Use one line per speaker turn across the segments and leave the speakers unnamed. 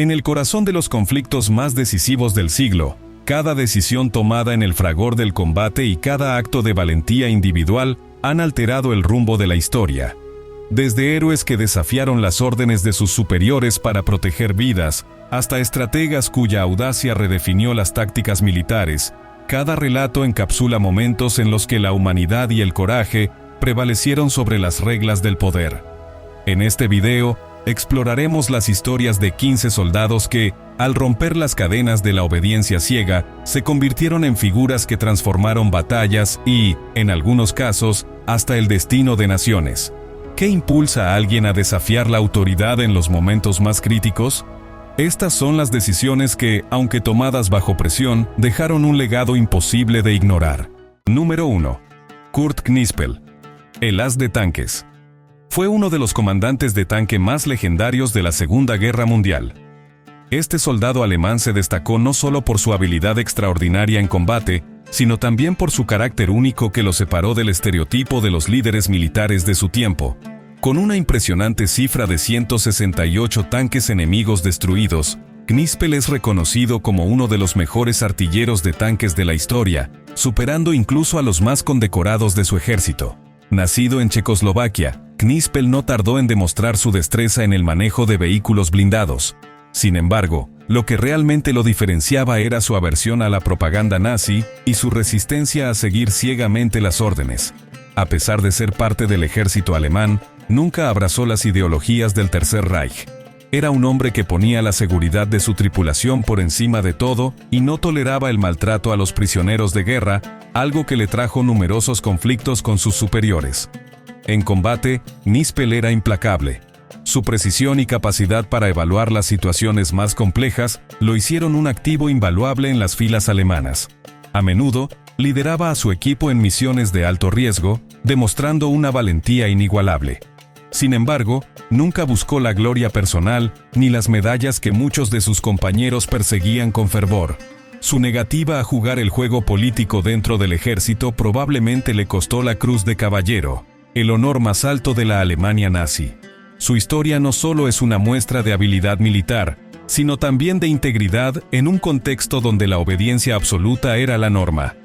En el corazón de los conflictos más decisivos del siglo, cada decisión tomada en el fragor del combate y cada acto de valentía individual han alterado el rumbo de la historia. Desde héroes que desafiaron las órdenes de sus superiores para proteger vidas, hasta estrategas cuya audacia redefinió las tácticas militares, cada relato encapsula momentos en los que la humanidad y el coraje prevalecieron sobre las reglas del poder. En este video, exploraremos las historias de 15 soldados que, al romper las cadenas de la obediencia ciega, se convirtieron en figuras que transformaron batallas y, en algunos casos, hasta el destino de naciones. ¿Qué impulsa a alguien a desafiar la autoridad en los momentos más críticos? Estas son las decisiones que, aunque tomadas bajo presión, dejaron un legado imposible de ignorar. Número 1. Kurt Knispel, el as de tanques. Fue uno de los comandantes de tanque más legendarios de la Segunda Guerra Mundial. Este soldado alemán se destacó no solo por su habilidad extraordinaria en combate, sino también por su carácter único que lo separó del estereotipo de los líderes militares de su tiempo. Con una impresionante cifra de 168 tanques enemigos destruidos, Knispel es reconocido como uno de los mejores artilleros de tanques de la historia, superando incluso a los más condecorados de su ejército. Nacido en Checoslovaquia, Knispel no tardó en demostrar su destreza en el manejo de vehículos blindados. Sin embargo, lo que realmente lo diferenciaba era su aversión a la propaganda nazi y su resistencia a seguir ciegamente las órdenes. A pesar de ser parte del ejército alemán, nunca abrazó las ideologías del Tercer Reich. Era un hombre que ponía la seguridad de su tripulación por encima de todo y no toleraba el maltrato a los prisioneros de guerra, algo que le trajo numerosos conflictos con sus superiores. En combate, Knispel era implacable. Su precisión y capacidad para evaluar las situaciones más complejas lo hicieron un activo invaluable en las filas alemanas. A menudo, lideraba a su equipo en misiones de alto riesgo, demostrando una valentía inigualable. Sin embargo, nunca buscó la gloria personal ni las medallas que muchos de sus compañeros perseguían con fervor. Su negativa a jugar el juego político dentro del ejército probablemente le costó la Cruz de Caballero, el honor más alto de la Alemania nazi. Su historia no solo es una muestra de habilidad militar, sino también de integridad en un contexto donde la obediencia absoluta era la norma.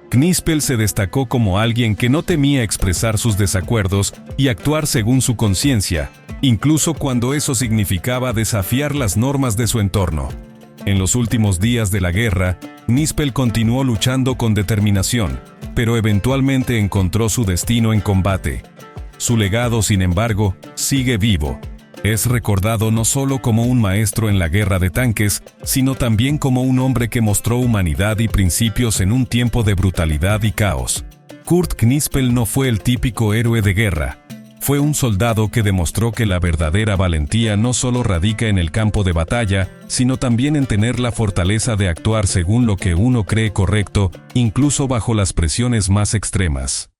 Knispel se destacó como alguien que no temía expresar sus desacuerdos y actuar según su conciencia, incluso cuando eso significaba desafiar las normas de su entorno. En los últimos días de la guerra, Knispel continuó luchando con determinación, pero eventualmente encontró su destino en combate. Su legado, sin embargo, sigue vivo. Es recordado no solo como un maestro en la guerra de tanques, sino también como un hombre que mostró humanidad y principios en un tiempo de brutalidad y caos. Kurt Knispel no fue el típico héroe de guerra. Fue un soldado que demostró que la verdadera valentía no solo radica en el campo de batalla, sino también en tener la fortaleza de actuar según lo que uno cree correcto, incluso bajo las presiones más extremas.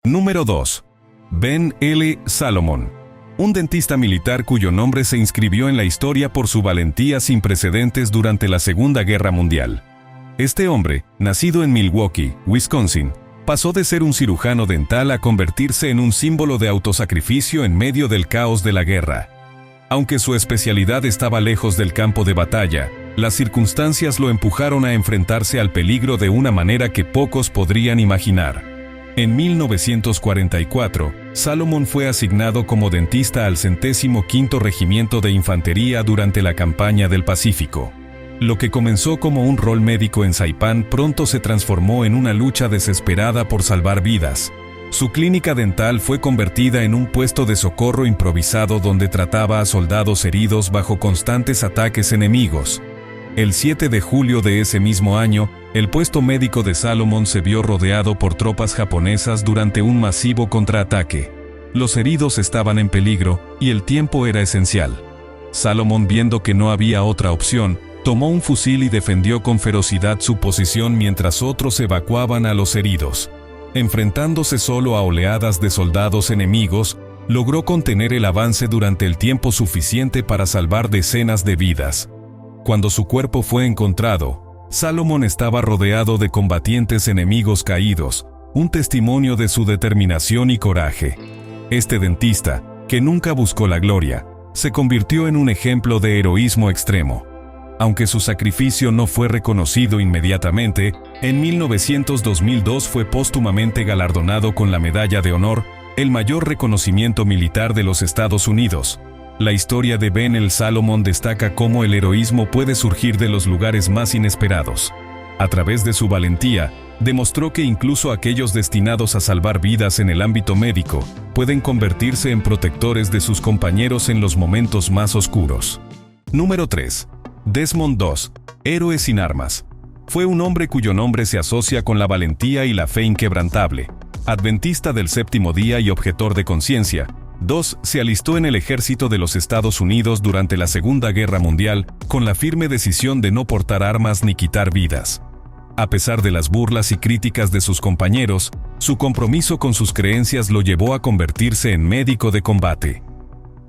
Número 2. Ben L. Salomon, un dentista militar cuyo nombre se inscribió en la historia por su valentía sin precedentes durante la Segunda Guerra Mundial. Este hombre, nacido en Milwaukee, Wisconsin, pasó de ser un cirujano dental a convertirse en un símbolo de autosacrificio en medio del caos de la guerra. Aunque su especialidad estaba lejos del campo de batalla, las circunstancias lo empujaron a enfrentarse al peligro de una manera que pocos podrían imaginar. En 1944, Salomon fue asignado como dentista al 105º Regimiento de Infantería durante la Campaña del Pacífico. Lo que comenzó como un rol médico en Saipán pronto se transformó en una lucha desesperada por salvar vidas. Su clínica dental fue convertida en un puesto de socorro improvisado donde trataba a soldados heridos bajo constantes ataques enemigos. El 7 de julio de ese mismo año, el puesto médico de Salomon se vio rodeado por tropas japonesas durante un masivo contraataque. Los heridos estaban en peligro, y el tiempo era esencial. Salomon, viendo que no había otra opción, tomó un fusil y defendió con ferocidad su posición mientras otros evacuaban a los heridos. Enfrentándose solo a oleadas de soldados enemigos, logró contener el avance durante el tiempo suficiente para salvar decenas de vidas. Cuando su cuerpo fue encontrado, Salomon estaba rodeado de combatientes enemigos caídos, un testimonio de su determinación y coraje. Este dentista, que nunca buscó la gloria, se convirtió en un ejemplo de heroísmo extremo. Aunque su sacrificio no fue reconocido inmediatamente, en 2002 fue póstumamente galardonado con la Medalla de Honor, el mayor reconocimiento militar de los Estados Unidos. La historia de Ben el Salomón destaca cómo el heroísmo puede surgir de los lugares más inesperados. A través de su valentía, demostró que incluso aquellos destinados a salvar vidas en el ámbito médico pueden convertirse en protectores de sus compañeros en los momentos más oscuros. Número 3. Desmond II, héroe sin armas. Fue un hombre cuyo nombre se asocia con la valentía y la fe inquebrantable. Adventista del séptimo día y objetor de conciencia, II se alistó en el ejército de los Estados Unidos durante la Segunda Guerra Mundial con la firme decisión de no portar armas ni quitar vidas. A pesar de las burlas y críticas de sus compañeros, su compromiso con sus creencias lo llevó a convertirse en médico de combate.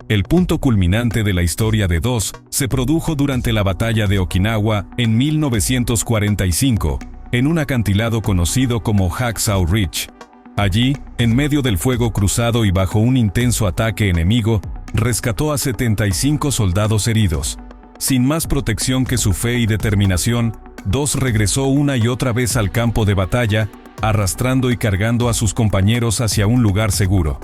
El punto culminante de la historia de II se produjo durante la batalla de Okinawa en 1945, en un acantilado conocido como Hacksaw Ridge. Allí, en medio del fuego cruzado y bajo un intenso ataque enemigo, rescató a 75 soldados heridos. Sin más protección que su fe y determinación, II regresó una y otra vez al campo de batalla, arrastrando y cargando a sus compañeros hacia un lugar seguro.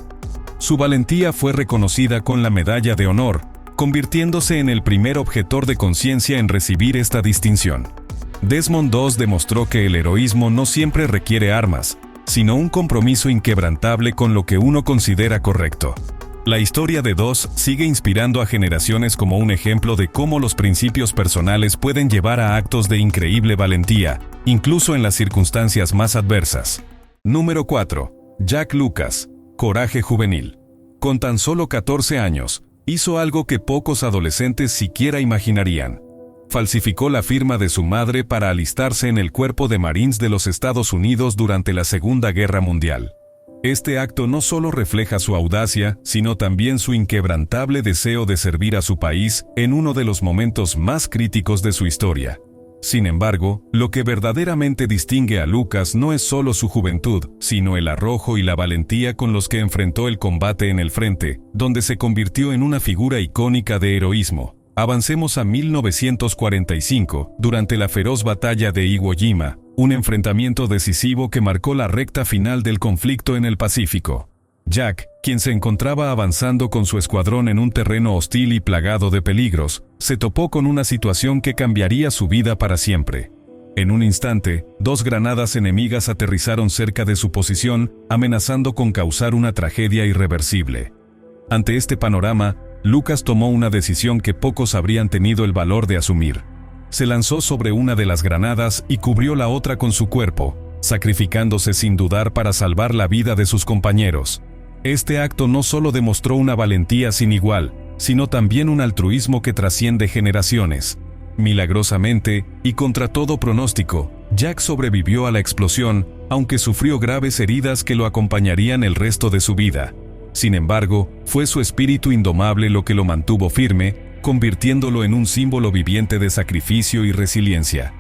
Su valentía fue reconocida con la Medalla de Honor, convirtiéndose en el primer objetor de conciencia en recibir esta distinción. Desmond II demostró que el heroísmo no siempre requiere armas, sino un compromiso inquebrantable con lo que uno considera correcto. La historia de II sigue inspirando a generaciones como un ejemplo de cómo los principios personales pueden llevar a actos de increíble valentía, incluso en las circunstancias más adversas. Número 4. Jack Lucas, coraje juvenil. Con tan solo 14 años, hizo algo que pocos adolescentes siquiera imaginarían. Falsificó la firma de su madre para alistarse en el Cuerpo de Marines de los Estados Unidos durante la Segunda Guerra Mundial. Este acto no solo refleja su audacia, sino también su inquebrantable deseo de servir a su país en uno de los momentos más críticos de su historia. Sin embargo, lo que verdaderamente distingue a Lucas no es solo su juventud, sino el arrojo y la valentía con los que enfrentó el combate en el frente, donde se convirtió en una figura icónica de heroísmo. Avancemos a 1945, durante la feroz batalla de Iwo Jima, un enfrentamiento decisivo que marcó la recta final del conflicto en el Pacífico. Jack, quien se encontraba avanzando con su escuadrón en un terreno hostil y plagado de peligros, se topó con una situación que cambiaría su vida para siempre. En un instante, 2 granadas enemigas aterrizaron cerca de su posición, amenazando con causar una tragedia irreversible. Ante este panorama, Lucas tomó una decisión que pocos habrían tenido el valor de asumir. Se lanzó sobre una de las granadas y cubrió la otra con su cuerpo, sacrificándose sin dudar para salvar la vida de sus compañeros. Este acto no solo demostró una valentía sin igual, sino también un altruismo que trasciende generaciones. Milagrosamente, y contra todo pronóstico, Jack sobrevivió a la explosión, aunque sufrió graves heridas que lo acompañarían el resto de su vida. Sin embargo, fue su espíritu indomable lo que lo mantuvo firme, convirtiéndolo en un símbolo viviente de sacrificio y resiliencia.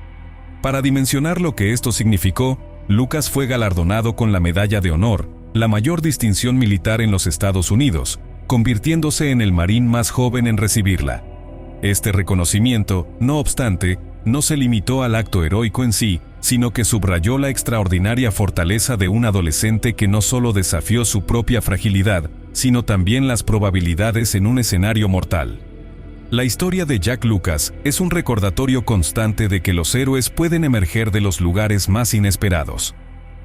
Para dimensionar lo que esto significó, Lucas fue galardonado con la Medalla de Honor, la mayor distinción militar en los Estados Unidos, convirtiéndose en el marín más joven en recibirla. Este reconocimiento, no obstante, no se limitó al acto heroico en sí, sino que subrayó la extraordinaria fortaleza de un adolescente que no solo desafió su propia fragilidad, sino también las probabilidades en un escenario mortal. La historia de Jack Lucas es un recordatorio constante de que los héroes pueden emerger de los lugares más inesperados.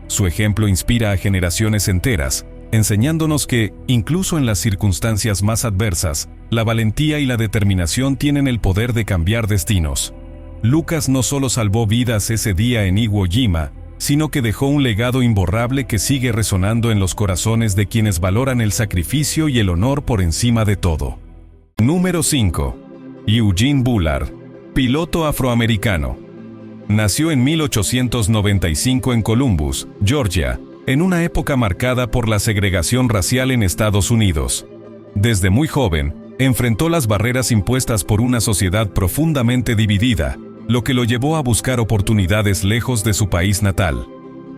Su ejemplo inspira a generaciones enteras, enseñándonos que, incluso en las circunstancias más adversas, la valentía y la determinación tienen el poder de cambiar destinos. Lucas no solo salvó vidas ese día en Iwo Jima, sino que dejó un legado imborrable que sigue resonando en los corazones de quienes valoran el sacrificio y el honor por encima de todo. Número 5. Eugene Bullard, piloto afroamericano. Nació en 1895 en Columbus, Georgia, en una época marcada por la segregación racial en Estados Unidos. Desde muy joven, enfrentó las barreras impuestas por una sociedad profundamente dividida, lo que lo llevó a buscar oportunidades lejos de su país natal.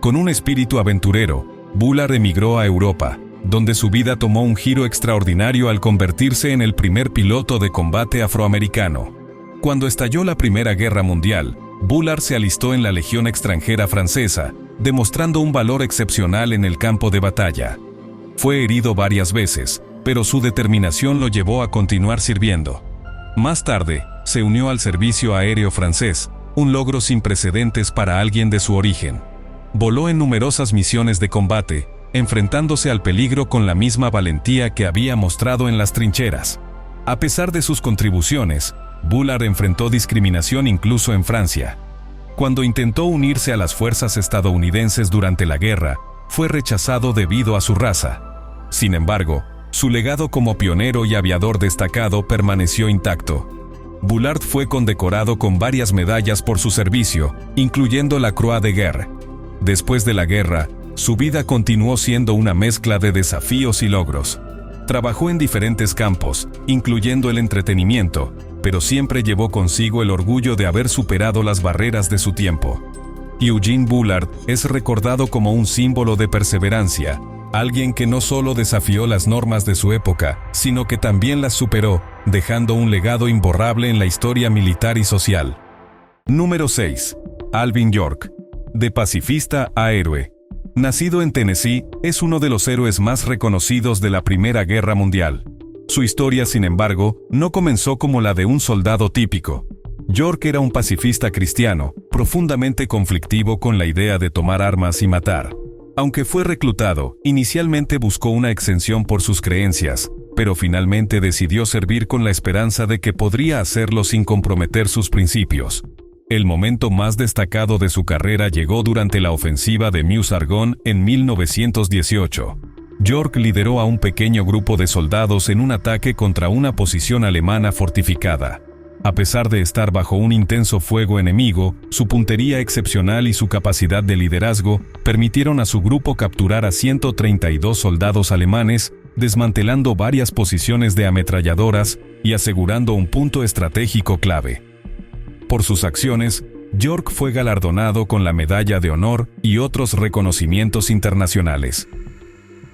Con un espíritu aventurero, Bullard emigró a Europa, donde su vida tomó un giro extraordinario al convertirse en el primer piloto de combate afroamericano. Cuando estalló la Primera Guerra Mundial, Bullard se alistó en la Legión extranjera francesa, demostrando un valor excepcional en el campo de batalla. Fue herido varias veces, pero su determinación lo llevó a continuar sirviendo. Más tarde, se unió al servicio aéreo francés, un logro sin precedentes para alguien de su origen. Voló en numerosas misiones de combate, enfrentándose al peligro con la misma valentía que había mostrado en las trincheras. A pesar de sus contribuciones, Bullard enfrentó discriminación incluso en Francia. Cuando intentó unirse a las fuerzas estadounidenses durante la guerra, fue rechazado debido a su raza. Sin embargo, su legado como pionero y aviador destacado permaneció intacto. Bullard fue condecorado con varias medallas por su servicio, incluyendo la Croix de Guerre. Después de la guerra, su vida continuó siendo una mezcla de desafíos y logros. Trabajó en diferentes campos, incluyendo el entretenimiento, pero siempre llevó consigo el orgullo de haber superado las barreras de su tiempo. Eugene Bullard es recordado como un símbolo de perseverancia, alguien que no solo desafió las normas de su época, sino que también las superó, dejando un legado imborrable en la historia militar y social. Número 6. Alvin York. De pacifista a héroe. Nacido en Tennessee, es uno de los héroes más reconocidos de la Primera Guerra Mundial. Su historia, sin embargo, no comenzó como la de un soldado típico. York era un pacifista cristiano, profundamente conflictivo con la idea de tomar armas y matar. Aunque fue reclutado, inicialmente buscó una exención por sus creencias, pero finalmente decidió servir con la esperanza de que podría hacerlo sin comprometer sus principios. El momento más destacado de su carrera llegó durante la ofensiva de Meuse-Argonne en 1918. York lideró a un pequeño grupo de soldados en un ataque contra una posición alemana fortificada. A pesar de estar bajo un intenso fuego enemigo, su puntería excepcional y su capacidad de liderazgo permitieron a su grupo capturar a 132 soldados alemanes, desmantelando varias posiciones de ametralladoras y asegurando un punto estratégico clave. Por sus acciones, York fue galardonado con la Medalla de Honor y otros reconocimientos internacionales.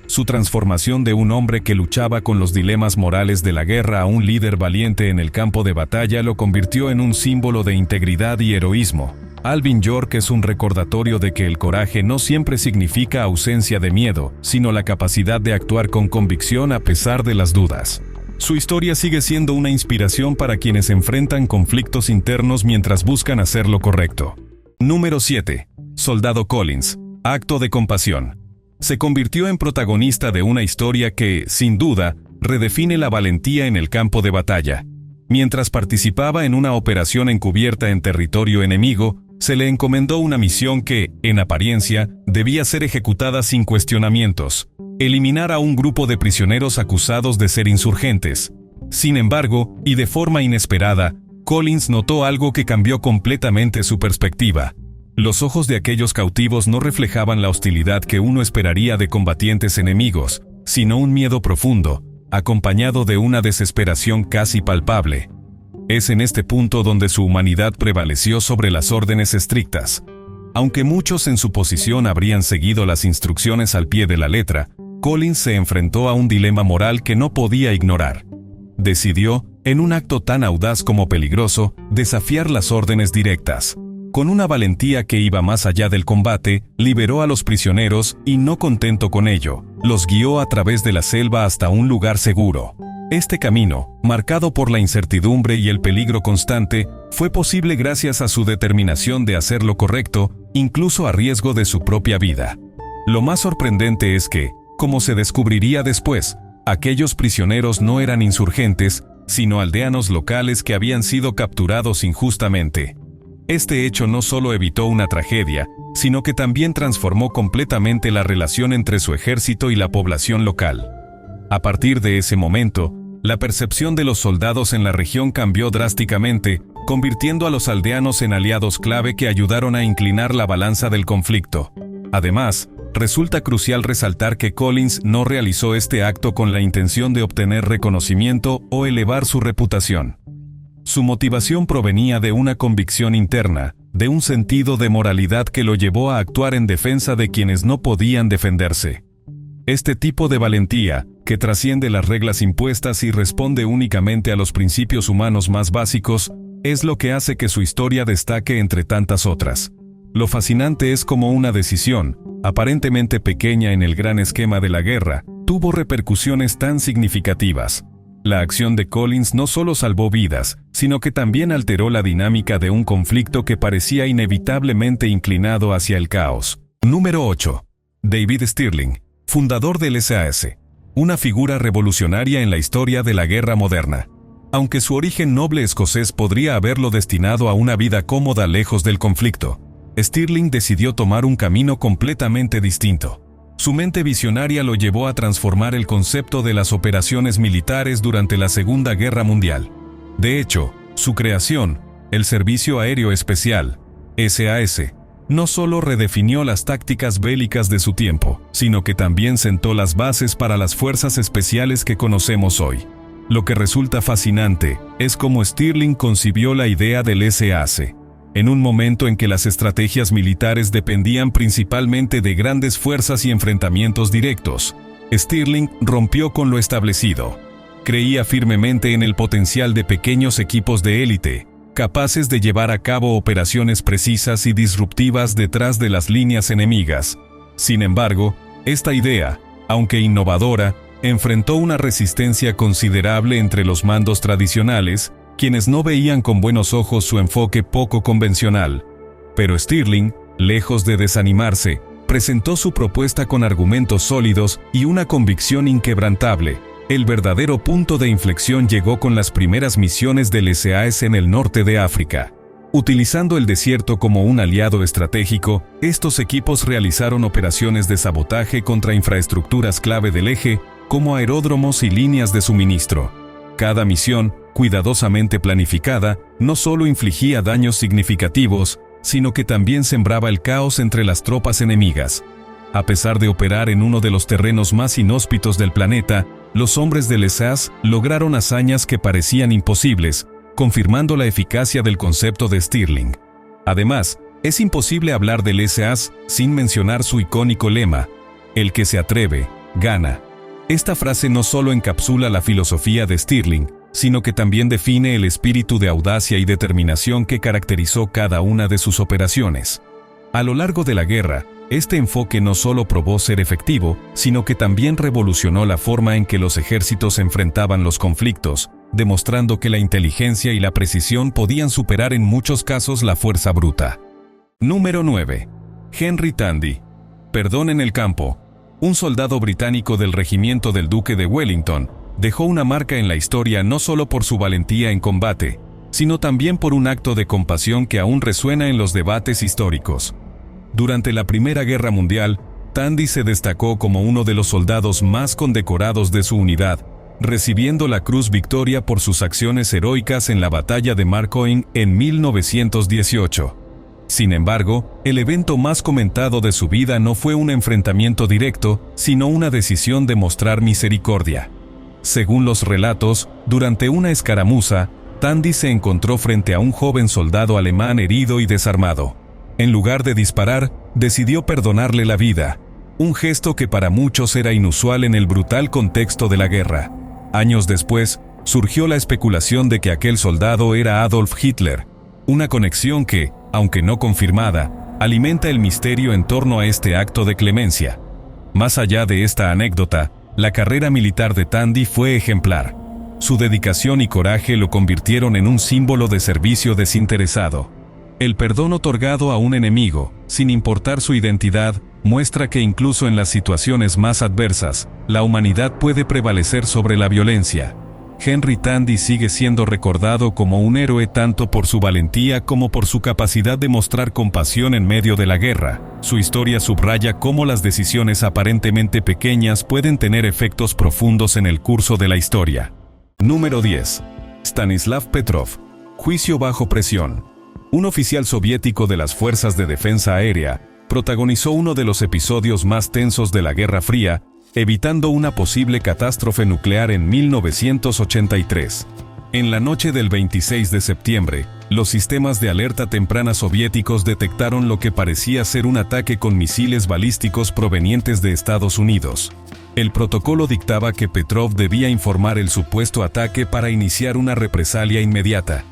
Su transformación de un hombre que luchaba con los dilemas morales de la guerra a un líder valiente en el campo de batalla lo convirtió en un símbolo de integridad y heroísmo. Alvin York es un recordatorio de que el coraje no siempre significa ausencia de miedo, sino la capacidad de actuar con convicción a pesar de las dudas. Su historia sigue siendo una inspiración para quienes enfrentan conflictos internos mientras buscan hacer lo correcto. Número 7. Soldado Collins. Acto de compasión. Se convirtió en protagonista de una historia que, sin duda, redefine la valentía en el campo de batalla. Mientras participaba en una operación encubierta en territorio enemigo, se le encomendó una misión que, en apariencia, debía ser ejecutada sin cuestionamientos: eliminar a un grupo de prisioneros acusados de ser insurgentes. Sin embargo, y de forma inesperada, Collins notó algo que cambió completamente su perspectiva. Los ojos de aquellos cautivos no reflejaban la hostilidad que uno esperaría de combatientes enemigos, sino un miedo profundo, acompañado de una desesperación casi palpable. Es en este punto donde su humanidad prevaleció sobre las órdenes estrictas. Aunque muchos en su posición habrían seguido las instrucciones al pie de la letra, Collins se enfrentó a un dilema moral que no podía ignorar. Decidió, en un acto tan audaz como peligroso, desafiar las órdenes directas. Con una valentía que iba más allá del combate, liberó a los prisioneros y, no contento con ello, los guió a través de la selva hasta un lugar seguro. Este camino, marcado por la incertidumbre y el peligro constante, fue posible gracias a su determinación de hacer lo correcto, incluso a riesgo de su propia vida. Lo más sorprendente es que, como se descubriría después, aquellos prisioneros no eran insurgentes, sino aldeanos locales que habían sido capturados injustamente. Este hecho no solo evitó una tragedia, sino que también transformó completamente la relación entre su ejército y la población local. A partir de ese momento, la percepción de los soldados en la región cambió drásticamente, convirtiendo a los aldeanos en aliados clave que ayudaron a inclinar la balanza del conflicto. Además, resulta crucial resaltar que Collins no realizó este acto con la intención de obtener reconocimiento o elevar su reputación. Su motivación provenía de una convicción interna, de un sentido de moralidad que lo llevó a actuar en defensa de quienes no podían defenderse. Este tipo de valentía, que trasciende las reglas impuestas y responde únicamente a los principios humanos más básicos, es lo que hace que su historia destaque entre tantas otras. Lo fascinante es cómo una decisión, aparentemente pequeña en el gran esquema de la guerra, tuvo repercusiones tan significativas. La acción de Collins no solo salvó vidas, sino que también alteró la dinámica de un conflicto que parecía inevitablemente inclinado hacia el caos. Número 8. David Stirling, fundador del SAS. Una figura revolucionaria en la historia de la guerra moderna. Aunque su origen noble escocés podría haberlo destinado a una vida cómoda lejos del conflicto, Stirling decidió tomar un camino completamente distinto. Su mente visionaria lo llevó a transformar el concepto de las operaciones militares durante la Segunda Guerra Mundial. De hecho, su creación, el Servicio Aéreo Especial, SAS, no solo redefinió las tácticas bélicas de su tiempo, sino que también sentó las bases para las fuerzas especiales que conocemos hoy. Lo que resulta fascinante es cómo Stirling concibió la idea del SAS. En un momento en que las estrategias militares dependían principalmente de grandes fuerzas y enfrentamientos directos, Stirling rompió con lo establecido. Creía firmemente en el potencial de pequeños equipos de élite, capaces de llevar a cabo operaciones precisas y disruptivas detrás de las líneas enemigas. Sin embargo, esta idea, aunque innovadora, enfrentó una resistencia considerable entre los mandos tradicionales, quienes no veían con buenos ojos su enfoque poco convencional. Pero Stirling, lejos de desanimarse, presentó su propuesta con argumentos sólidos y una convicción inquebrantable. El verdadero punto de inflexión llegó con las primeras misiones del SAS en el norte de África. Utilizando el desierto como un aliado estratégico, estos equipos realizaron operaciones de sabotaje contra infraestructuras clave del eje, como aeródromos y líneas de suministro. Cada misión, cuidadosamente planificada, no solo infligía daños significativos, sino que también sembraba el caos entre las tropas enemigas. A pesar de operar en uno de los terrenos más inhóspitos del planeta, los hombres del SAS lograron hazañas que parecían imposibles, confirmando la eficacia del concepto de Stirling. Además, es imposible hablar del SAS sin mencionar su icónico lema: "El que se atreve, gana". Esta frase no solo encapsula la filosofía de Stirling, sino que también define el espíritu de audacia y determinación que caracterizó cada una de sus operaciones. A lo largo de la guerra, este enfoque no solo probó ser efectivo, sino que también revolucionó la forma en que los ejércitos enfrentaban los conflictos, demostrando que la inteligencia y la precisión podían superar en muchos casos la fuerza bruta. Número 9. Henry Tandy. Perdón en el campo. Un soldado británico del regimiento del Duque de Wellington dejó una marca en la historia no solo por su valentía en combate, sino también por un acto de compasión que aún resuena en los debates históricos. Durante la Primera Guerra Mundial, Tandy se destacó como uno de los soldados más condecorados de su unidad, recibiendo la Cruz Victoria por sus acciones heroicas en la batalla de Marcoing en 1918. Sin embargo, el evento más comentado de su vida no fue un enfrentamiento directo, sino una decisión de mostrar misericordia. Según los relatos, durante una escaramuza, Tandy se encontró frente a un joven soldado alemán herido y desarmado. En lugar de disparar, decidió perdonarle la vida, un gesto que para muchos era inusual en el brutal contexto de la guerra. Años después, surgió la especulación de que aquel soldado era Adolf Hitler, una conexión que, aunque no confirmada, alimenta el misterio en torno a este acto de clemencia. Más allá de esta anécdota, la carrera militar de Tandy fue ejemplar. Su dedicación y coraje lo convirtieron en un símbolo de servicio desinteresado. El perdón otorgado a un enemigo, sin importar su identidad, muestra que incluso en las situaciones más adversas, la humanidad puede prevalecer sobre la violencia. Henry Tandy sigue siendo recordado como un héroe tanto por su valentía como por su capacidad de mostrar compasión en medio de la guerra. Su historia subraya cómo las decisiones aparentemente pequeñas pueden tener efectos profundos en el curso de la historia. Número 10. Stanislav Petrov. Juicio bajo presión. Un oficial soviético de las Fuerzas de Defensa Aérea protagonizó uno de los episodios más tensos de la Guerra Fría, evitando una posible catástrofe nuclear en 1983. En la noche del 26 de septiembre, los sistemas de alerta temprana soviéticos detectaron lo que parecía ser un ataque con misiles balísticos provenientes de Estados Unidos. El protocolo dictaba que Petrov debía informar el supuesto ataque para iniciar una represalia inmediata.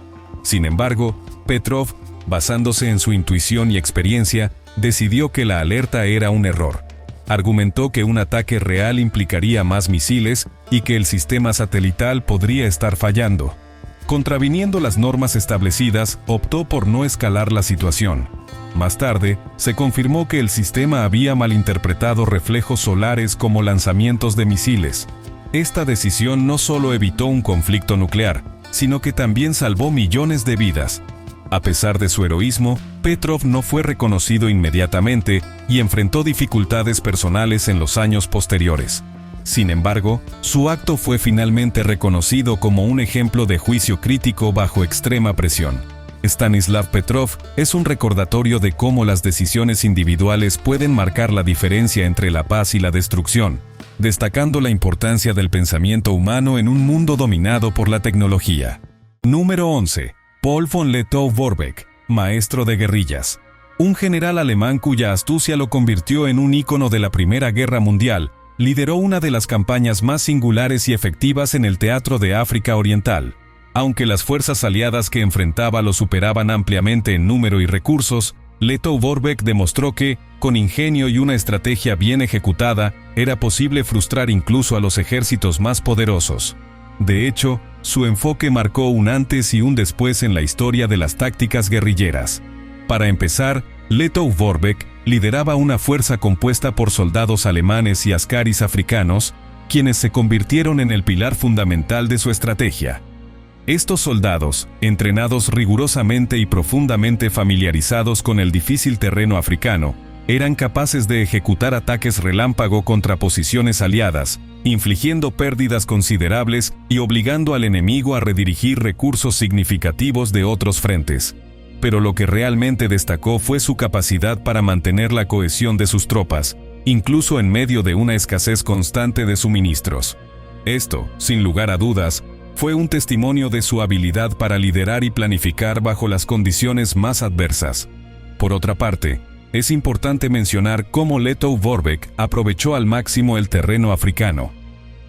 Sin embargo, Petrov, basándose en su intuición y experiencia, decidió que la alerta era un error. Argumentó que un ataque real implicaría más misiles y que el sistema satelital podría estar fallando. Contraviniendo las normas establecidas, optó por no escalar la situación. Más tarde, se confirmó que el sistema había malinterpretado reflejos solares como lanzamientos de misiles. Esta decisión no solo evitó un conflicto nuclear, sino que también salvó millones de vidas. A pesar de su heroísmo, Petrov no fue reconocido inmediatamente y enfrentó dificultades personales en los años posteriores. Sin embargo, su acto fue finalmente reconocido como un ejemplo de juicio crítico bajo extrema presión. Stanislav Petrov es un recordatorio de cómo las decisiones individuales pueden marcar la diferencia entre la paz y la destrucción, destacando la importancia del pensamiento humano en un mundo dominado por la tecnología. Número 11. Paul von Lettow-Vorbeck, maestro de guerrillas. Un general alemán cuya astucia lo convirtió en un ícono de la Primera Guerra Mundial, lideró una de las campañas más singulares y efectivas en el teatro de África Oriental. Aunque las fuerzas aliadas que enfrentaba lo superaban ampliamente en número y recursos, Lettow-Vorbeck demostró que, con ingenio y una estrategia bien ejecutada, era posible frustrar incluso a los ejércitos más poderosos. De hecho, su enfoque marcó un antes y un después en la historia de las tácticas guerrilleras. Para empezar, Lettow-Vorbeck lideraba una fuerza compuesta por soldados alemanes y askaris africanos, quienes se convirtieron en el pilar fundamental de su estrategia. Estos soldados, entrenados rigurosamente y profundamente familiarizados con el difícil terreno africano, eran capaces de ejecutar ataques relámpago contra posiciones aliadas, infligiendo pérdidas considerables y obligando al enemigo a redirigir recursos significativos de otros frentes. Pero lo que realmente destacó fue su capacidad para mantener la cohesión de sus tropas, incluso en medio de una escasez constante de suministros. Esto, sin lugar a dudas, fue un testimonio de su habilidad para liderar y planificar bajo las condiciones más adversas. Por otra parte, es importante mencionar cómo Lettow-Vorbeck aprovechó al máximo el terreno africano.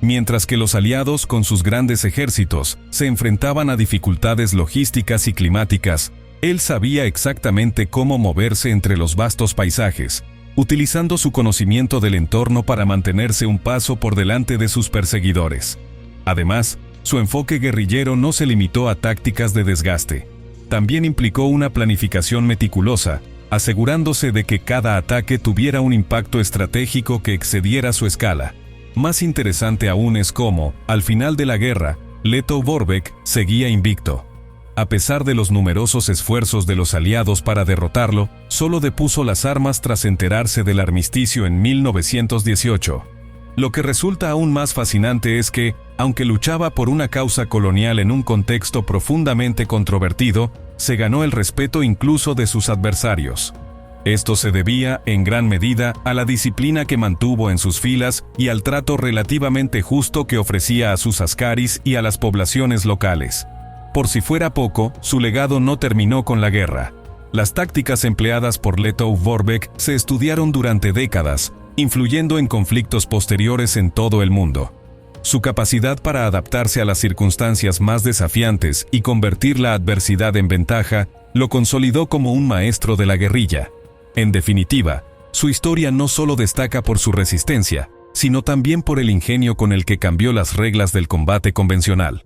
Mientras que los aliados, con sus grandes ejércitos, se enfrentaban a dificultades logísticas y climáticas, él sabía exactamente cómo moverse entre los vastos paisajes, utilizando su conocimiento del entorno para mantenerse un paso por delante de sus perseguidores. Además, su enfoque guerrillero no se limitó a tácticas de desgaste. También implicó una planificación meticulosa, asegurándose de que cada ataque tuviera un impacto estratégico que excediera su escala. Más interesante aún es cómo, al final de la guerra, Lettow-Vorbeck seguía invicto. A pesar de los numerosos esfuerzos de los aliados para derrotarlo, solo depuso las armas tras enterarse del armisticio en 1918. Lo que resulta aún más fascinante es que, aunque luchaba por una causa colonial en un contexto profundamente controvertido, se ganó el respeto incluso de sus adversarios. Esto se debía, en gran medida, a la disciplina que mantuvo en sus filas y al trato relativamente justo que ofrecía a sus askaris y a las poblaciones locales. Por si fuera poco, su legado no terminó con la guerra. Las tácticas empleadas por Lettow-Vorbeck se estudiaron durante décadas, influyendo en conflictos posteriores en todo el mundo. Su capacidad para adaptarse a las circunstancias más desafiantes y convertir la adversidad en ventaja lo consolidó como un maestro de la guerrilla. En definitiva, su historia no solo destaca por su resistencia, sino también por el ingenio con el que cambió las reglas del combate convencional.